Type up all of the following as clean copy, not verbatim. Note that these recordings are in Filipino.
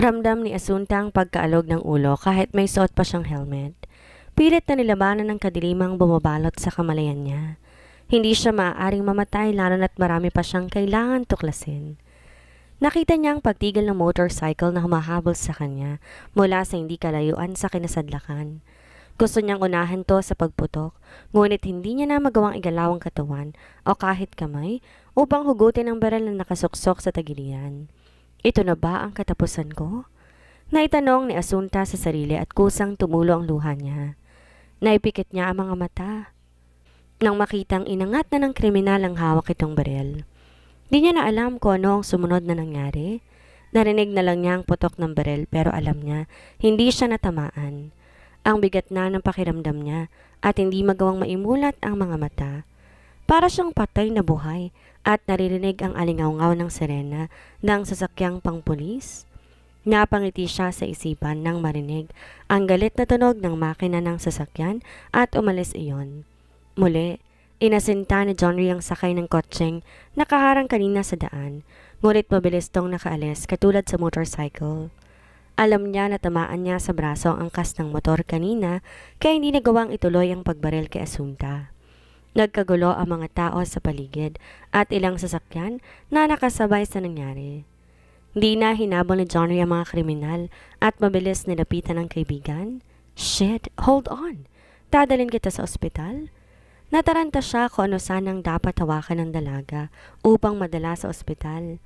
Ramdam ni Asunta ang pagkaalog ng ulo kahit may suot pa siyang helmet. Pilit na nilabanan ng kadilimang bumabalot sa kamalayan niya. Hindi siya maaaring mamatay lalo na't marami pa siyang kailangan tuklasin. Nakita niya ang pagtigil ng motorcycle na humahabol sa kanya mula sa hindi kalayuan sa kinasadlakan. Gusto niyang unahan to sa pagputok, ngunit hindi niya na magawang igalaw ang katawan o kahit kamay upang hugutin ang baril na nakasuksok sa tagiliran. Ito na ba ang katapusan ko? Naitanong ni Asunta sa sarili at kusang tumulo ang luha niya. Naipikit niya ang mga mata nang makitang inangat na ng kriminal ang hawak itong baril. Di niya na alam kung ano ang sumunod na nangyari. Narinig na lang niya ang putok ng baril pero alam niya hindi siya natamaan. Ang bigat na ng pakiramdam niya at hindi magawang maimulat ang mga mata. Para siyang patay na buhay at naririnig ang alingawngaw ng sirena ng sasakyang pangpulis. Napangiti siya sa isipan nang marinig ang galit na tunog ng makina ng sasakyan at umalis iyon. Muli, inasinta ni Johnny ang sakay ng kotseng nakaharang kanina sa daan, ngunit mabilis tong nakaalis katulad sa motorcycle. Alam niya na tamaan niya sa braso ang angkas ng motor kanina kaya hindi nagawang ituloy ang pagbaril kay Asunta. Nagkagulo ang mga tao sa paligid at ilang sasakyan na nakasabay sa nangyari. Di na hinabol ni Johnny ang mga kriminal at mabilis nilapitan ng kaibigan. Shit, hold on. Dadalhin kita sa ospital? Nataranta siya kung ano sanang dapat hawakan ng dalaga upang madala sa ospital.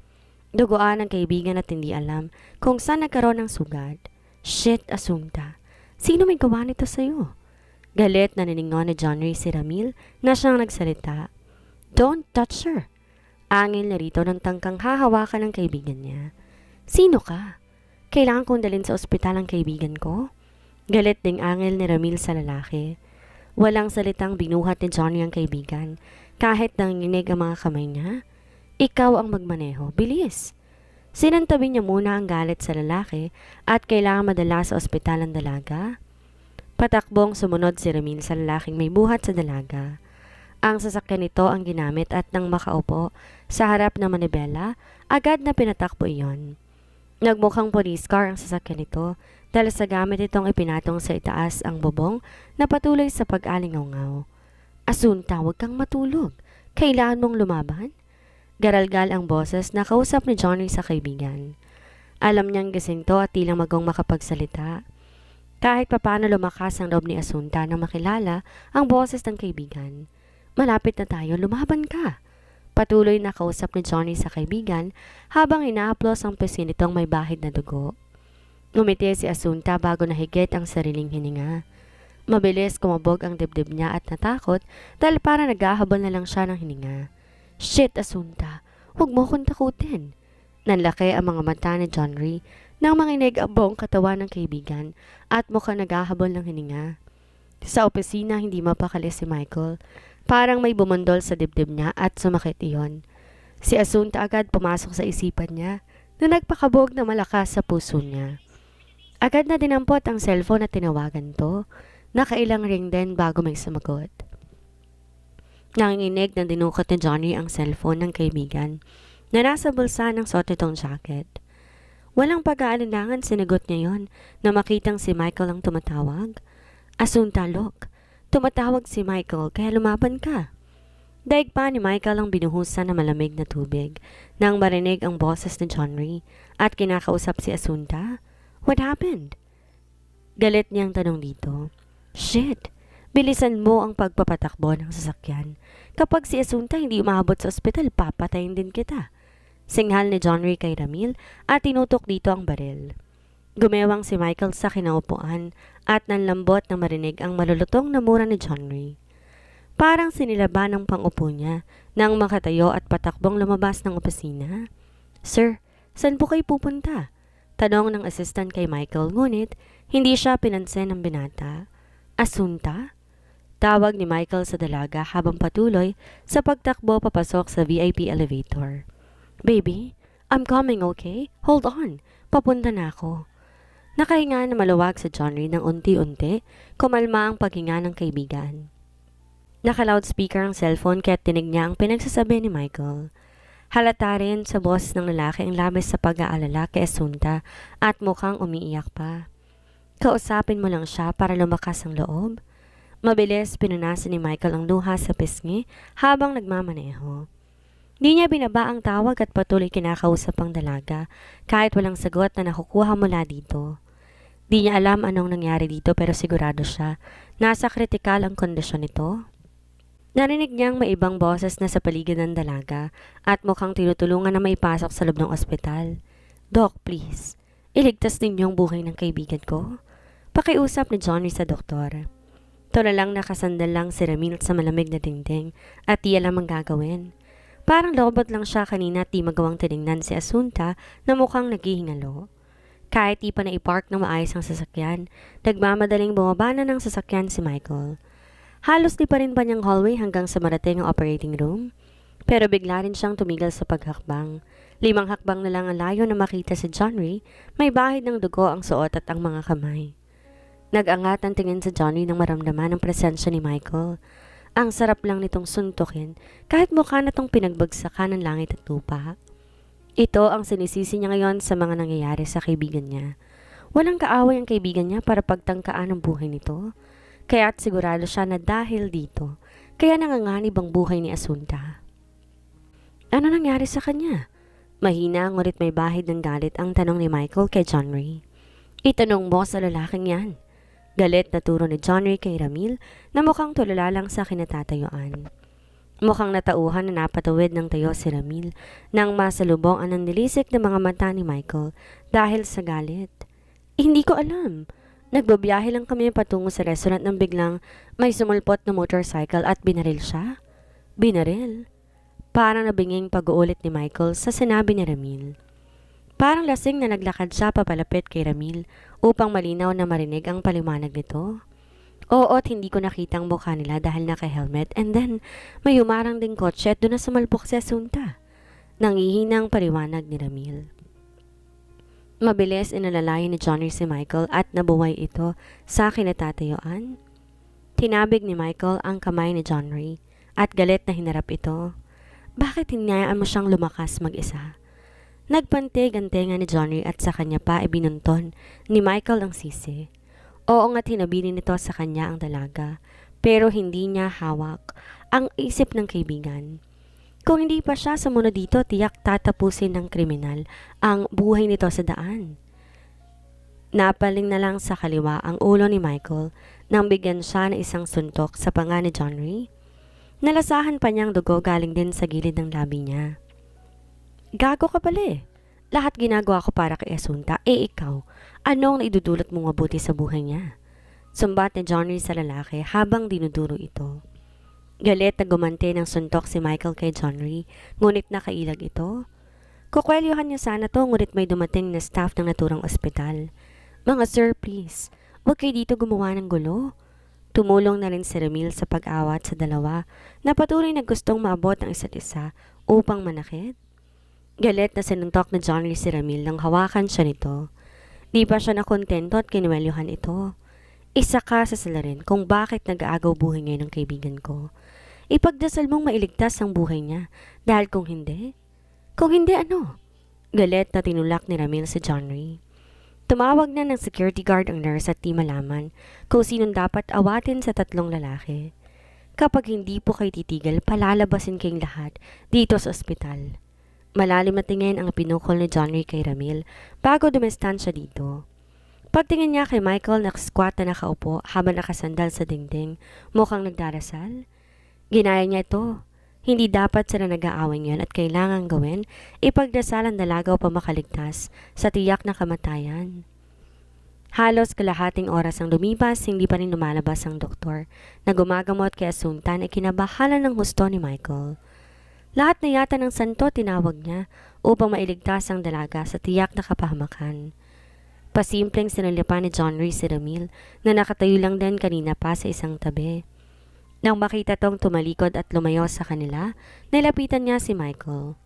Duguan ng kaibigan at hindi alam kung saan nagkaroon ng sugat. Shit, Asunta. Sino may gawa nito sa'yo? Galit na niningon ni Johnny si Ramil na siyang nagsalita. Don't touch her. Angil na rito ng tangkang hahawakan ng kaibigan niya. Sino ka? Kailangan kong dalhin sa ospital ang kaibigan ko? Galit ding angil ni Ramil sa lalaki. Walang salitang binuhat ni Johnny ang kaibigan kahit nanginginig ang mga kamay niya. Ikaw ang magmaneho, bilis. Sinantabi niya muna ang galit sa lalaki at kailangan madala sa ospital ang dalaga. Patakbong sumunod si Ramil sa lalaking may buhat sa dalaga. Ang sasakyan nito ang ginamit at nang makaupo sa harap ng manibela, agad na pinatakbo iyon. Nagmukhang police car ang sasakyan nito dahil sa gamit itong ipinatong sa itaas ang bubong na patuloy sa pag-alingawngaw. Asunta, huwag kang matulog. Kailangan mong lumaban? Garalgal ang boses na kausap ni Johnny sa kaibigan. Alam niyang gising to at tilang magong makapagsalita. Kahit papano lumakas ang loob ni Asunta na makilala ang boses ng kaibigan. Malapit na tayo, lumaban ka. Patuloy na kausap ni Johnny sa kaibigan habang inaaplos ang pesi nitong may bahid na dugo. Ngumiti si Asunta bago nahigit ang sariling hininga. Mabilis kumabog ang dibdib niya at natakot dahil para naghahabol na lang siya ng hininga. Shit, Asunta, huwag mo akong takutin. Nanlaki ang mga mata ni Johnny nang manginig ang buong katawan ng kaibigan at mukhang naghahabol ng hininga. Sa opisina hindi mapakali si Michael. Parang may bumundol sa dibdib niya at sumakit iyon. Si Asunta agad pumasok sa isipan niya na nagpakabog na malakas sa puso niya. Agad na dinampot ang cellphone at tinawagan to. Nakailang ring din bago may sumagot. Nanginginig na dinukot ni Johnny ang cellphone ng kaibigan na nasa bulsa ng suot nitong jacket. Walang pag-aalinlangan sinagot niya yon na makitang si Michael ang tumatawag. Asunta, look. Tumatawag si Michael kaya lumaban ka. Daig pa ni Michael ang binuhusan na malamig na tubig nang marinig ang boses ni Johnny at kinakausap si Asunta. What happened? Galit niyang tanong dito. Shit! Bilisan mo ang pagpapatakbo ng sasakyan. Kapag si Asunta hindi umabot sa ospital, papatayin din kita. Singhal ni Johnny kay Ramil at tinutok dito ang baril. Gumewang si Michael sa kinaupuan at nanlambot na marinig ang malulutong na mura ni Johnny. Parang sinilaban ang pangupo niya nang makatayo at patakbong lumabas ng opisina. Sir, saan po kayo pupunta? Tanong ng assistant kay Michael ngunit hindi siya pinansin ng binata. Asunta? Tawag ni Michael sa dalaga habang patuloy sa pagtakbo papasok sa VIP elevator. Baby, I'm coming, okay? Hold on, papunta na ako. Nakahinga na maluwag sa Johnny nang unti-unti kumalma ang paghinga ng kaibigan. Naka-loudspeaker ang cellphone kaya tinig niya ang pinagsasabi ni Michael. Halata rin sa boss ng lalaki ang labis sa pag-aalala kay Asunta at mukhang umiiyak pa. Kausapin mo lang siya para lumakas ang loob. Mabilis pinunasan ni Michael ang luha sa pisngi habang nagmamaneho. Di niya binaba ang tawag at patuloy kinakausap ang dalaga kahit walang sagot na nakukuha mula dito. Di niya alam anong nangyari dito pero sigurado siya nasa kritikal ang kondisyon nito. Narinig niyang may ibang boses na sa paligid ng dalaga at mukhang tinutulungan na maipasok sa loob ng ospital. Doc, please, iligtas ninyo ang buhay ng kaibigan ko. Pakiusap ni Johnny sa doktor. Tulalang nakasandal lang si Ramil sa malamig na dingding at di alam ang gagawin. Parang lobot lang siya kanina at di magawang tinignan si Asunta na mukhang naghihingalo. Kahit di pa na-ipark ng maayos ang sasakyan, nagmamadaling bumaba na ng sasakyan si Michael. Halos di pa rin pa niyang hallway hanggang sa marating ang operating room. Pero bigla rin siyang tumigil sa paghakbang. 5 hakbang na lang ang layo na makita si John Ray, may bahid ng dugo ang suot at ang mga kamay. Nag-angat ang tingin sa John Ray nang maramdaman ang presensya ni Michael. Ang sarap lang nitong suntukin kahit mukha na tong pinagbagsakan ng langit at lupa. Ito ang sinisisi niya ngayon sa mga nangyayari sa kaibigan niya. Walang kaaway ang kaibigan niya para pagtangkaan ang buhay nito. Kaya't sigurado siya na dahil dito, kaya nanganganib ang buhay ni Asunta. Ano nangyari sa kanya? Mahina ngunit may bahid ng galit ang tanong ni Michael kay John Ray. Itanong mo sa lalaking yan. Galit na turo ni John Ray kay Ramil na mukhang tulala lang sa kinatatayuan. Mukhang natauhan na napatawid ng tayo si Ramil nang masalubong ang nanlilisik na mga mata ni Michael dahil sa galit. Hindi ko alam. Nagbabiyahe lang kami patungo sa restaurant nang biglang may sumulpot na motorcycle at binaril siya. Binaril? Parang nabinging pag-uulit ni Michael sa sinabi ni Ramil. Parang lasing na naglakad siya papalapit kay Ramil upang malinaw na marinig ang paliwanag nito. Oo't hindi ko nakita ang mukha nila dahil naka-helmet and then may humarang ding kotse at doon na sumalpok si Asunta. Nangihinang paliwanag ni Ramil. Mabilis inalalayan ni Johnny si Michael at nabuway ito sa kinatatayuan. Tinabig ni Michael ang kamay ni John Ray at galit na hinarap ito. Bakit hinayaan mo siyang lumakas mag-isa? Nagpantig-antenga ni John Ray at sa kanya pa ibinunton ni Michael ang sisi. Oo nga't hinabilin nito sa kanya ang dalaga pero hindi niya hawak ang isip ng kaibigan. Kung hindi pa siya sumunod dito, tiyak tatapusin ng kriminal ang buhay nito sa daan. Napaling na lang sa kaliwa ang ulo ni Michael nang bigyan siya ng isang suntok sa panga ni John Ray. Nalasahan pa niyang dugo galing din sa gilid ng labi niya. Gago ka pala eh. Lahat ginagawa ko para kay Asunta, ikaw, anong naidudulot mong mabuti sa buhay niya? Sumbat ni John Ray sa lalaki habang dinuduro ito. Galit na gumante ng suntok si Michael kay John Ray, ngunit nakailag ito. Kukwelyuhan niya sana to ngunit may dumating na staff ng naturang ospital. Mga sir, please, huwag kayo dito gumawa ng gulo. Tumulong na rin si Ramil sa pag-awat sa dalawa na patuloy na gustong maabot ang isa't isa upang manakit. Galit na sinuntok na John Ray si Ramil nang hawakan siya nito. Di pa siya nakontento at kinwelyuhan ito. Isa ka sa salarin kung bakit nag-aagaw buhay ngayon ng kaibigan ko. Ipagdasal mong mailigtas ang buhay niya dahil kung hindi ano? Galit na tinulak ni Ramil si John Ray. Tumawag na ng security guard ang nurse at di malaman kung sinong dapat awatin sa 3 lalaki. Kapag hindi po kayo titigil, palalabasin kayong lahat dito sa ospital. Malalim na tingin ang pinukol ni John Ray kay Ramil bago dumestan siya dito. Pagtingin niya kay Michael, nakasquat na nakaupo habang nakasandal sa dingding, mukhang nagdarasal. Ginaya niya ito. Hindi dapat sila nag-aaway ngayon at kailangang gawin, ipagdasal ang dalaga upang makaligtas sa tiyak na kamatayan. Halos kalahating oras ang lumipas, hindi pa rin lumalabas ang doktor na gumagamot kay Asunta na kinabahala ng husto ni Michael. Lahat na yata ng santo tinawag niya upang mailigtas ang dalaga sa tiyak na kapahamakan. Pasimpleng sinulipan ni John Ray si Ramil na nakatayo lang din kanina pa sa isang tabi. Nang makita tong tumalikod at lumayo sa kanila, nilapitan niya si Michael.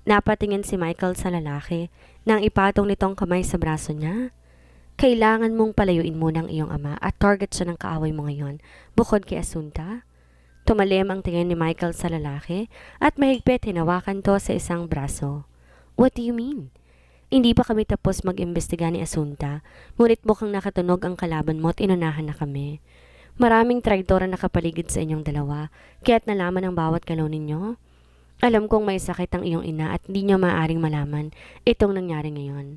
Napatingin si Michael sa lalaki nang ipatong nitong kamay sa braso niya. Kailangan mong palayuin muna ang iyong ama at target siya ng kaaway mo ngayon, bukod kay Asunta. Tumalim ang tingin ni Michael sa lalaki at mahigpit hinawakan to sa isang braso. What do you mean? Hindi pa kami tapos mag-imbestiga ni Asunta, ngunit mukhang nakatunog ang kalaban mo at inunahan na kami. Maraming traidor ang nakapaligid sa inyong dalawa, kaya't nalaman ang bawat galaw ninyo. Alam kong may sakit ang iyong ina at hindi niyo maaaring malaman itong nangyari ngayon.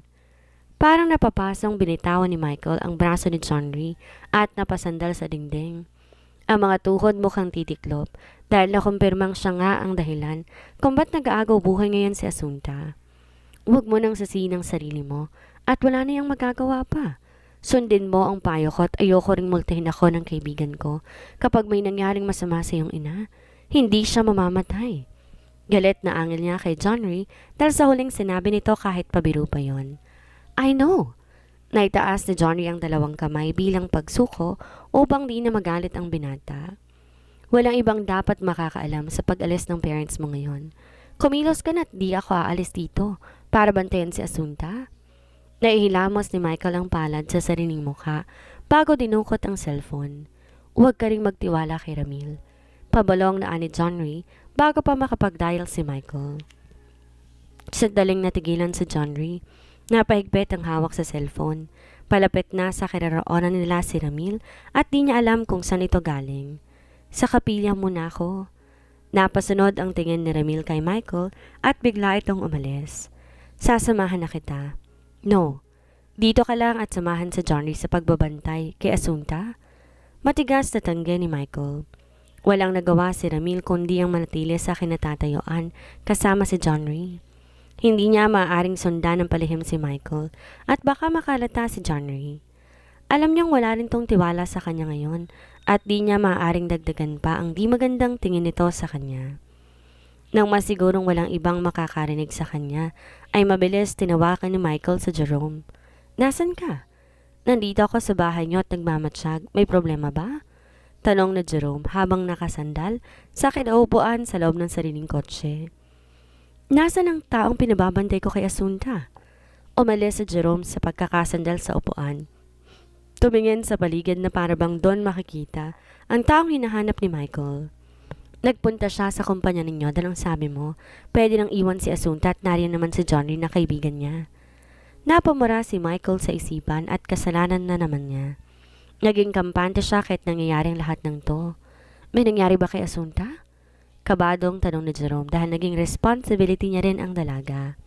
Parang napapasong binitawan ni Michael ang braso ni Johnny at napasandal sa dingding. Ang mga tuhod mukhang titiklop dahil nakumpirmang siya nga ang dahilan kung ba't nag-aagaw buhay ngayon si Asunta. Huwag mo nang sasihin ang sarili mo at wala na yang magagawa pa. Sundin mo ang payo ko at ayoko ring multahin ako ng kaibigan ko kapag may nangyaring masama sa iyong ina. Hindi siya mamamatay. Galit na angil niya kay Johnny dahil sa huling sinabi nito kahit pabiro pa yon. I know. Naitaas ni Johnny ang dalawang kamay bilang pagsuko upang di na magalit ang binata. Walang ibang dapat makakaalam sa pag-alis ng parents mo ngayon. Kumilos ka na't di ako aalis dito para bantayan si Asunta. Naihilamos ni Michael ang palad sa sariling mukha bago dinukot ang cellphone. Huwag ka ring magtiwala kay Ramil. Pabalong na ani Johnny bago pa makapag-dial si Michael. Sandaling natigilan si Johnny. Napahigpit ang hawak sa cellphone. Palapit na sa kinaroonan nila si Ramil at di niya alam kung saan ito galing. Sa kapilya muna ako. Napasunod ang tingin ni Ramil kay Michael at bigla itong umalis. Sasamahan na kita. No, dito ka lang at samahan sa Johnny sa pagbabantay kay Asunta. Matigas na tanggi ni Michael. Walang nagawa si Ramil kundi ang manatili sa kinatatayuan kasama si Johnny. Hindi niya maaaring sundan ng palihim si Michael at baka makalata si Johnny. Alam niyang wala rin tong tiwala sa kanya ngayon at di niya maaaring dagdagan pa ang di magandang tingin nito sa kanya. Nang masigurong walang ibang makakarinig sa kanya, ay mabilis tinawakan ni Michael sa Jerome. Nasaan ka? Nandito ako sa bahay niyo at nagmamatsyag. May problema ba? Tanong ni Jerome habang nakasandal sa kinaupuan sa loob ng sariling kotse. Nasaan ang taong pinababantay ko kay Asunta? Umalis si Jerome sa pagkakasandal sa upuan. Tumingin sa paligid na para bang doon makikita ang taong hinahanap ni Michael. Nagpunta siya sa kumpanya ninyo dahil ang sabi mo, pwede nang iwan si Asunta at nariyan naman si Johnny na kaibigan niya. Napamura si Michael sa isipan at kasalanan na naman niya. Naging kampante siya kahit nangyayari ang lahat ng to. May nangyari ba kay Asunta? Kabadong tanong ni Jerome dahil naging responsibility niya rin ang dalaga.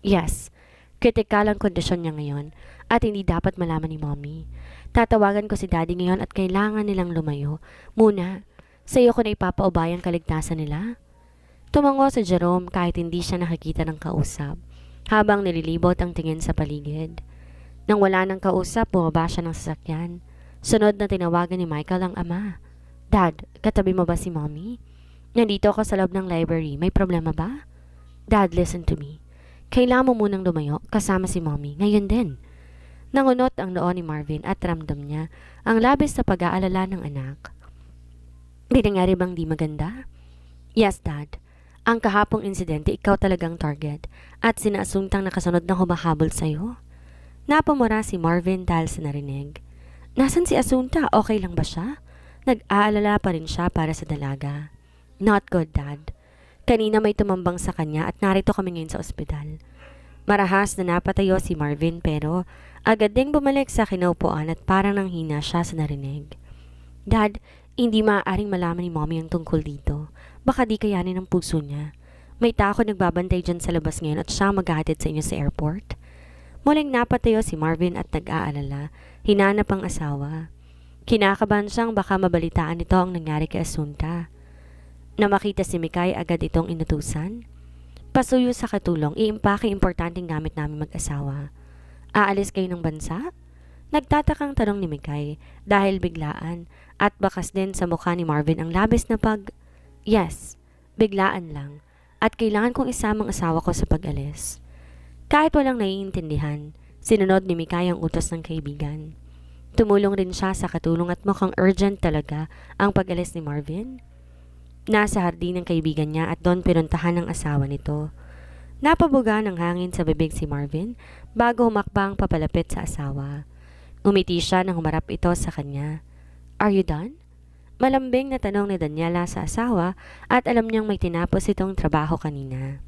Yes, kritikal ang kondisyon niya ngayon at hindi dapat malaman ni Mommy. Tatawagan ko si Daddy ngayon at kailangan nilang lumayo. Muna, sa iyo ko na ipapaubay ang kaligtasan nila. Tumango si Jerome kahit hindi siya nakikita ng kausap, habang nililibot ang tingin sa paligid. Nang wala ng kausap, bumaba siya ng sasakyan. Sunod na tinawagan ni Michael ang ama. Dad, katabi mo ba si Mommy? Nandito ako sa loob ng library. May problema ba? Dad, listen to me. Kailangan mo munang lumayo kasama si Mommy. Ngayon din. Nangunot ang noo ni Marvin at ramdam niya ang labis na pag-aalala ng anak. May nangyari bang di maganda? Yes, Dad. Ang kahapong insidente, ikaw talagang target at sinasuntang nakasunod na humahabol sa'yo. Napamura si Marvin dahil sa narinig. Nasaan si Asunta? Okay lang ba siya? Nag-aalala pa rin siya para sa dalaga. Not good, Dad. Kanina may tumambang sa kanya at narito kami ngayon sa ospital. Marahas na napatayo si Marvin pero agad ding bumalik sa kinaupuan at parang nanghina siya sa narinig. Dad, hindi maaaring malaman ni Mommy ang tungkol dito. Baka di kayanin ang puso niya. May tao nagbabantay dyan sa labas ngayon at siya maghahatid sa inyo sa airport. Muling napatayo si Marvin at nag-aalala. Hinanap ang asawa. Kinakabahan siyang baka mabalitaan nito ang nangyari kay Asunta. Na makita si Mikay agad itong inutusan. Pasuyo sa katulong, iimpake importanteng gamit namin mag-asawa. Aalis kayo ng bansa? Nagtatakang tanong ni Mikay dahil biglaan at bakas din sa mukha ni Marvin ang labis na Yes, biglaan lang at kailangan kong isamang asawa ko sa pag-alis. Kahit walang naiintindihan, sinunod ni Mikay ang utos ng kaibigan. Tumulong rin siya sa katulong at mukhang urgent talaga ang pag-alis ni Marvin. Nasa hardin ng kaibigan niya at doon pinuntahan ng asawa nito. Napabuga ng hangin sa bibig si Marvin bago humakbang papalapit sa asawa. Umiti siya nang humarap ito sa kanya. Are you done? Malambing na tanong ni Daniela sa asawa at alam niyang may tinapos itong trabaho kanina.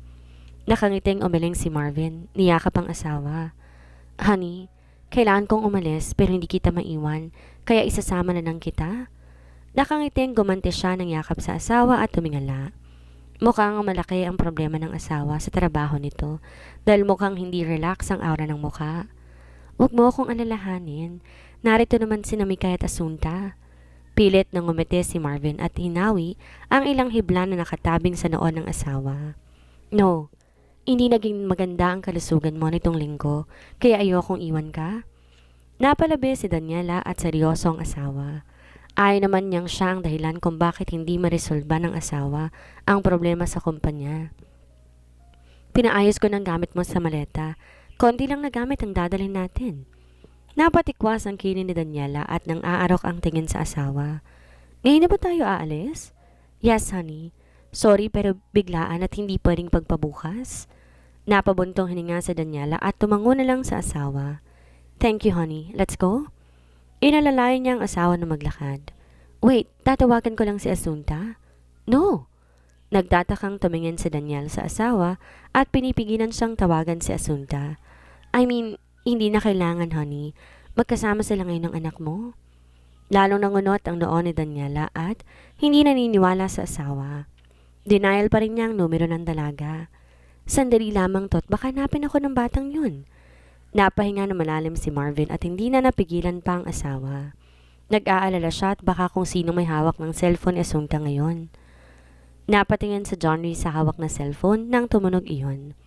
Nakangiting umiling si Marvin, niyakap ang asawa. Honey, kailangan kong umalis pero hindi kita maiwan, kaya isasama na lang kita. Nakangiting gumanti siya ng yakap sa asawa at tumingala. Mukhang malaki ang problema ng asawa sa trabaho nito dahil mukhang hindi relax ang aura ng mukha. Huwag mo akong alalahanin, narito naman si Mikay at Asunta. Pilit nang ngumiti si Marvin at hinawi ang ilang hibla na nakatabing sa noo ng asawa. No, hindi naging maganda ang kalusugan mo nitong linggo, kaya ayokong iwan ka. Napalabi si Daniela at seryoso ang asawa. Ayaw naman niyang siya ang dahilan kung bakit hindi maresolba ng asawa ang problema sa kumpanya. Pinaayos ko ng gamit mo sa maleta. Konti lang na gamit ang dadalhin natin. Napatikwas ang kinin ni Daniela at nang aarok ang tingin sa asawa. Ngayon na ba tayo aalis? Yes, honey. Sorry pero biglaan at hindi pwedeng pagpabukas. Napabuntong hininga sa Daniela at tumango na lang sa asawa. Thank you, honey. Let's go? Inalalayan niya ang asawa na maglakad. Wait, tatawagan ko lang si Asunta? No. Nagtatakang tumingin si Daniel sa asawa at pinipigilan siyang tawagan si Asunta. I mean, hindi na kailangan, honey. Magkasama sila ngayon ng anak mo. Lalong nangunot ang noon ni Daniela at hindi naniniwala sa asawa. Denial pa rin niya ang numero ng dalaga. Sandali lamang to't baka hanapin ako ng batang yun. Napahinga na malalim si Marvin at hindi na napigilan pa ang asawa. Nag-aalala siya at baka kung sino may hawak ng cellphone ni Asunta ngayon. Napatingin sa John Lee sa hawak na cellphone nang tumunog iyon.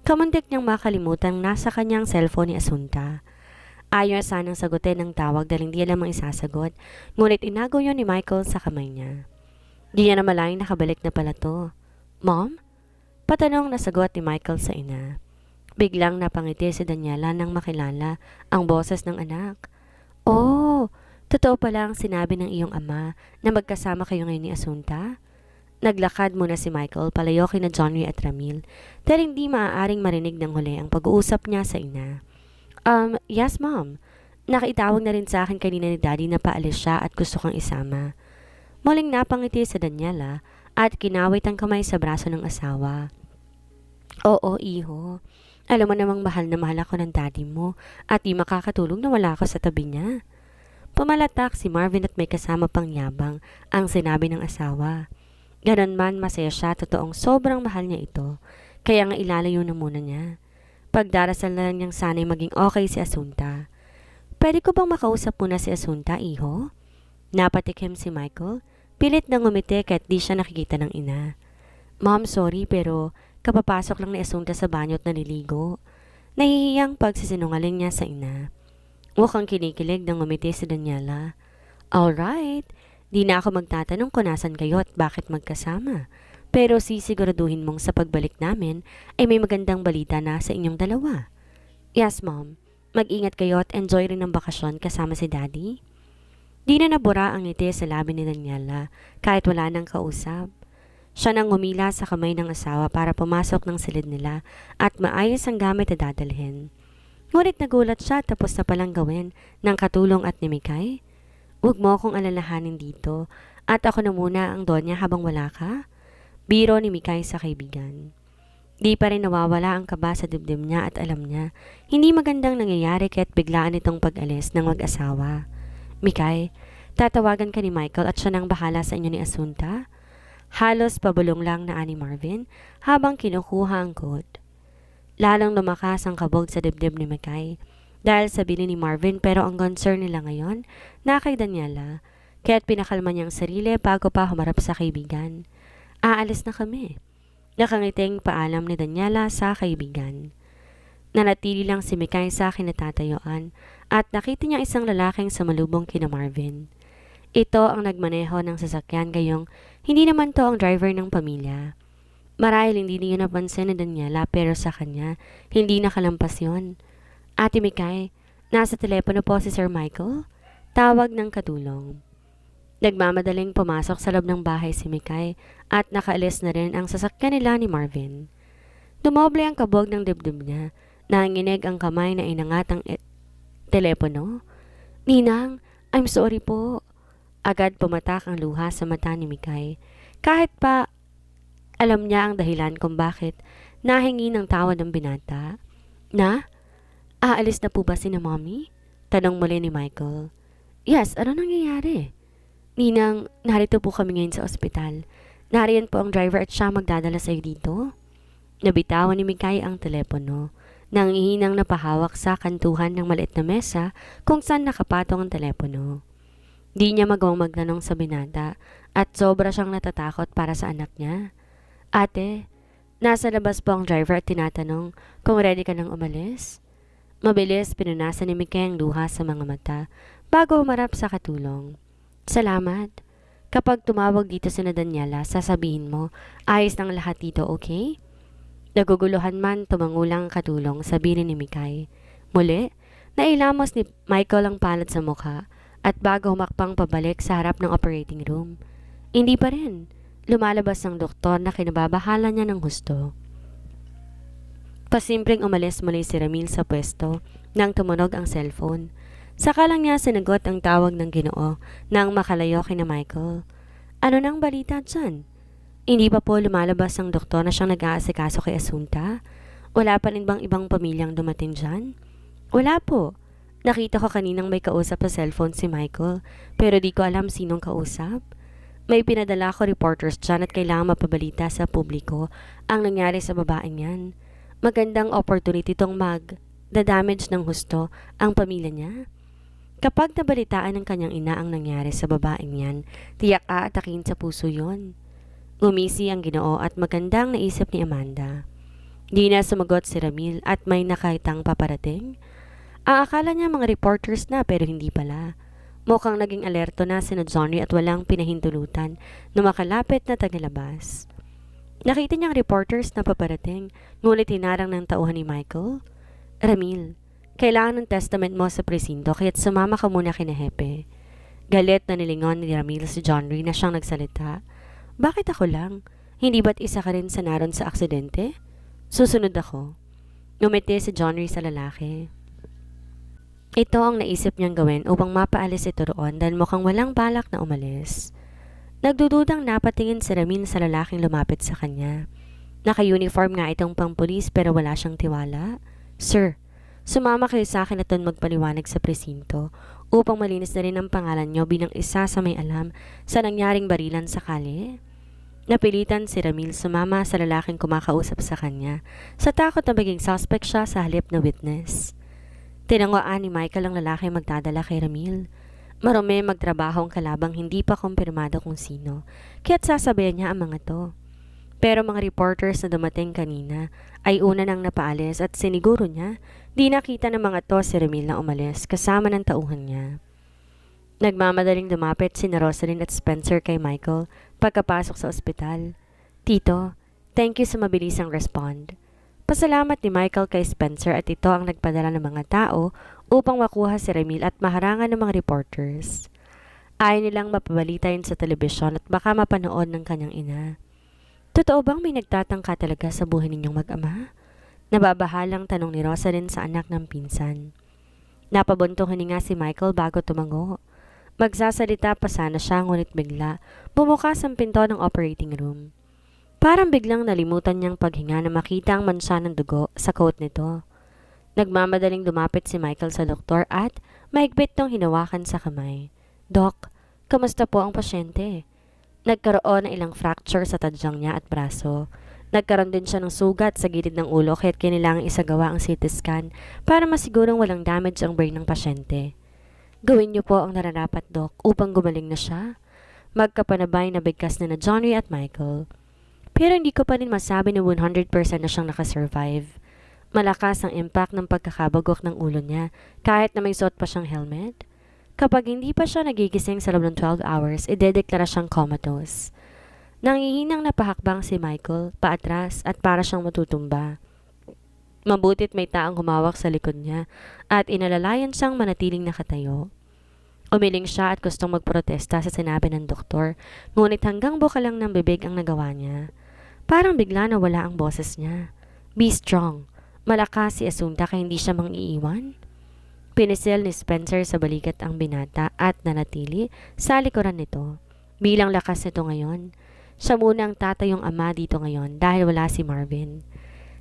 Kamuntik niyang makalimutan nasa kanyang cellphone ni Asunta. Ayaw sanang sagutin ang tawag dahil hindi alam ang isasagot, ngunit inago yun ni Michael sa kamay niya. Di niya na malayang nakabalik na pala to. Mom? Patanong na sagot ni Michael sa ina. Biglang napangiti si Daniela nang makilala ang boses ng anak. Oh, totoo pala ang sinabi ng iyong ama na magkasama kayo ngayon ni Asunta? Naglakad muna si Michael palayo kina Johnny at Ramil dahil hindi maaaring marinig ng huli ang pag-uusap niya sa ina. Yes mom. Nakaitawag na rin sa akin kanina ni Daddy na paalis siya at gusto kang isama. Muling napangiti sa Daniela at kinawit ang kamay sa braso ng asawa. Oo, iho. Alam mo namang mahal na mahal ako ng daddy mo at di makakatulog na wala ako sa tabi niya. Pumalatak si Marvin at may kasama pang yabang ang sinabi ng asawa. Ganon man masaya siya, totoong sobrang mahal niya ito, kaya nga ilalayo na muna niya. Pagdarasal na lang niyang sana'y maging okay si Asunta. Pwede ko bang makausap muna si Asunta, iho? Napatikim si Michael, pilit na ngumiti kahit di siya nakikita ng ina. Mom, sorry pero kapapasok lang ni Asunta sa banyo at naliligo. Nahihiyang pagsisinungaling niya sa ina. Mukhang kinikilig nang ngumiti si Daniela. Alright, di na ako magtatanong kung nasan kayo at bakit magkasama. Pero sisiguraduhin mong sa pagbalik namin ay may magandang balita na sa inyong dalawa. Yes, Mom. Mag-ingat kayo at enjoy rin ang bakasyon kasama si Daddy. Di na nabura ang ngiti sa labi ni Daniela kahit wala nang kausap. Siya nang humila sa kamay ng asawa para pumasok ng silid nila at maayos ang gamit na dadalhin. Ngunit nagulat siya tapos na palang gawin ng katulong at ni Mikay. Huwag mo akong alalahanin dito at ako na muna ang donya habang wala ka. Biro ni Mikay sa kaibigan. Di pa rin nawawala ang kaba sa dibdib niya at alam niya hindi magandang nangyayari kaya't biglaan itong pag-alis ng mag-asawa. Mikay, tatawagan ka ni Michael at siya nang bahala sa inyo ni Asunta? Halos pabulong lang na ani Marvin habang kinukuha ang code. Lalong lumakas ang kabog sa dibdib ni Mikay dahil sabi ni Marvin pero ang concern nila ngayon na kay Daniela kaya't pinakalma niyang sarili bago pa humarap sa kaibigan. Aalis na kami. Nakangiting paalam ni Daniela sa kaibigan. Nanatili lang si Mikay sa kinatatayuan at nakita niya isang lalaking sumalubong kina Marvin. Ito ang nagmaneho ng sasakyan gayong hindi naman to ang driver ng pamilya. Marahil hindi niyo napansin ni Daniela pero sa kanya hindi nakalampas yon. Ate Mikay, nasa telepono po si Sir Michael? Tawag ng katulong. Nagmamadaling pumasok sa loob ng bahay si Mikay at nakaalis na rin ang sasakyan nila ni Marvin. Dumoble ang kabog ng dibdib niya. Nanginig ang kamay na inangat ang telepono. Ninang, I'm sorry po. Agad pumatak ang luha sa mata ni Mikay. Kahit pa alam niya ang dahilan kung bakit nahingi ng tawad ng binata. Na? Aalis na po ba si na mommy? Tanong muli ni Michael. Yes, ano nangyayari? Ninang, narito po kami ngayon sa ospital. Nariyan po ang driver at siya magdadala sa'yo dito. Nabitawan ni Mikay ang telepono. Nangihinang napahawak sa kantuhan ng maliit na mesa kung saan nakapatong ang telepono. Di niya magawang magtanong sa binata at sobra siyang natatakot para sa anak niya. Ate, nasa labas po ang driver at tinatanong kung ready ka nang umalis. Mabilis pinunasan ni Mikay ang luha sa mga mata bago humarap sa katulong. Salamat. Kapag tumawag dito si Daniela, sasabihin mo, ayos ng lahat dito, okay? Naguguluhan man tumangulang katulong, sabihin ni Mikay. Muli, nailamos ni Michael ang palad sa mukha at bago humakpang pabalik sa harap ng operating room. Hindi pa rin. Lumalabas ang doktor na kinababahala niya ng husto. Pasimpleng umalis muli si Ramil sa pwesto nang tumunog ang cellphone. Saka lang niya sinagot ang tawag ng Ginoo nang makalayo kina Michael. Ano nang balita dyan? Hindi pa po lumalabas ang doktor na siyang nag-aasikaso kay Asunta? Wala pa rin bang ibang pamilyang dumating dyan? Wala po. Nakita ko kaninang may kausap sa cellphone si Michael pero di ko alam sinong kausap. May pinadala ko reporters dyan at kailangan mapabalita sa publiko ang nangyari sa babaeng yan. Magandang opportunity tong mag-damage ng husto ang pamilya niya. Kapag nabalitaan ng kanyang ina ang nangyari sa babaeng yan, tiyak aatakin sa puso yon. Umisi ang Ginoo at magandang naisip ni Amanda. Di na sumagot si Ramil at may nakaitang paparating. Akala niya mga reporters na pero hindi pala. Mukhang naging alerto na sina Johnny at walang pinahintulutan na makalapit na tagalabas. Nakita niyang reporters na paparating, ngunit hinarang ng tauhan ni Michael. Ramil, kailangan ng testament mo sa presinto kaya't sumama ka muna kina Hepe. Galit na nilingon ni Ramil si Johnny na siyang nagsalita. Bakit ako lang? Hindi ba't isa ka rin sa naroon sa aksidente? Susunod ako. Ngumiti si Johnny sa lalaki. Ito ang naisip niyang gawin upang mapaalis ito roon dahil mukhang walang balak na umalis. Nagdududang napatingin si Ramin sa lalaking lumapit sa kanya. Naka-uniform nga itong pangpulis pero wala siyang tiwala. Sir, sumama kayo sa akin at magpaliwanag sa presinto upang malinis na rin ang pangalan niyo bilang isa sa may alam sa nangyaring barilan sa kalye. Napilitan si Ramil sumama sa lalaking kumakausap sa kanya sa takot na maging suspect siya sa halip na witness. Tinangoan ni Michael ang lalaki magdadala kay Ramil. Marumi magtrabaho ang kalabang hindi pa kumpirmado kung sino, kaya't sasabayan niya ang mga to. Pero mga reporters na dumating kanina ay una nang napaalis at siniguro niya di nakita ng mga to si Ramil na umalis kasama ng tauhan niya. Nagmamadaling dumapit si Rosalyn at Spencer kay Michael pagkapasok sa ospital. Tito, thank you sa mabilisang respond. Pasalamat ni Michael kay Spencer at ito ang nagpadala ng mga tao upang makuha si Ramil at maharangan ng mga reporters. Ayaw nilang mapabalita yun sa telebisyon at baka mapanood ng kanyang ina. Totoo bang may nagtatangka talaga sa buhay ninyong mag-ama? Nababahalang tanong ni Rosalyn sa anak ng pinsan. Napabuntong hininga si Michael bago tumango. Magsasalita pa sana siya ngunit bigla bumukas ang pinto ng operating room. Parang biglang nalimutan niyang paghinga na makita ang mansa ng dugo sa coat nito. Nagmamadaling lumapit si Michael sa doktor at mahigpit niyang hinawakan sa kamay. Dok, kamusta po ang pasyente? Nagkaroon ng ilang fracture sa tadyang niya at braso. Nagkaroon din siya ng sugat sa gilid ng ulo kaya't kailangang isagawa ang CT scan para masigurong walang damage ang brain ng pasyente. Gawin niyo po ang nararapat, Dok, upang gumaling na siya. Magkapanabay na bigkas na Johnny at Michael. Pero hindi ko pa rin masabi na 100% na siyang nakasurvive. Malakas ang impact ng pagkakabagok ng ulo niya kahit na may suot pa siyang helmet. Kapag hindi pa siya nagigising sa loob ng 12 hours, idedeklara siyang comatose. Nangihinang napahakbang si Michael paatras at para siyang matutumba. Mabutit may taong humawak sa likod niya at inalalayan siyang manatiling nakatayo. Umiling siya at gustong magprotesta sa sinabi ng doktor, ngunit hanggang buka lang ng bibig ang nagawa niya. Parang bigla nawala ang boses niya. Be strong. Malakas si Asunta kaya hindi siya mang-iiwan. Pinisil ni Spencer sa balikat ang binata at nanatili sa likuran nito. Bilang lakas nito ngayon, siya muna ang tatayong ama dito ngayon dahil wala si Marvin.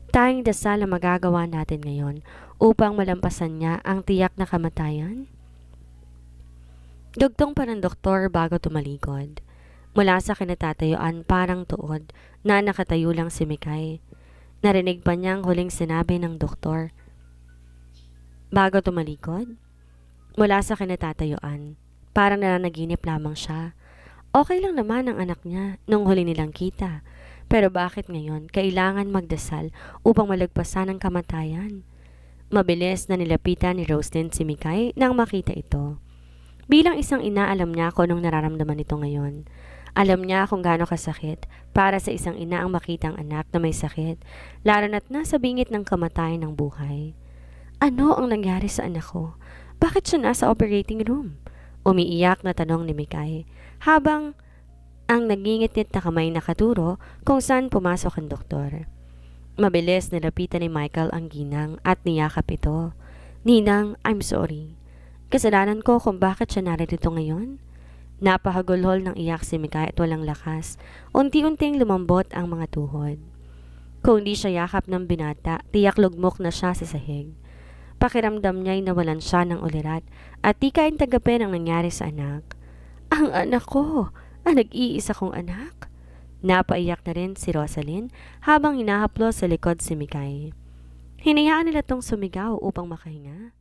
Tanging dasal ang magagawa natin ngayon upang malampasan niya ang tiyak na kamatayan. Dugtong pa ng doktor bago tumalikod. Mula sa kinatatayuan parang tuod na nakatayo lang si Mikay. Narinig pa niya ang huling sinabi ng doktor. Bago tumalikod? Mula sa kinatatayuan, parang nananaginip lamang siya. Okay lang naman ang anak niya nung huli nilang kita. Pero bakit ngayon kailangan magdasal upang malagpasan ang kamatayan? Mabilis na nilapitan ni Roslyn si Mikay nang makita ito. Bilang isang ina, alam niya kung anong nararamdaman nito ngayon. Alam niya kung gaano kasakit para sa isang ina ang makita ang anak na may sakit, lalo na't nasa bingit ng kamatayan ng buhay. Ano ang nangyari sa anak ko? Bakit siya nasa operating room? Umiiyak na tanong ni Mikay, habang ang nagingit-ngit na kamay nakaturo kung saan pumasok ang doktor. Mabilis nilapitan ni Michael ang ginang at niyakap ito. Ninang, I'm sorry. Kasalanan ko kung bakit siya narito ngayon. Napahagulhol ng iyak si Mikay at walang lakas. Unti-unting lumambot ang mga tuhod. Kung di siya yakap ng binata, tiyak lugmok na siya sa sahig. Pakiramdam niya'y nawalan siya ng ulirat at di kain tagapin ang nangyari sa anak. Ang anak ko! Ang nag-iisa kong anak! Napaiyak na rin si Rosalyn habang hinahaplo sa likod si Mikay. Hinayaan nila tong sumigaw upang makahinga.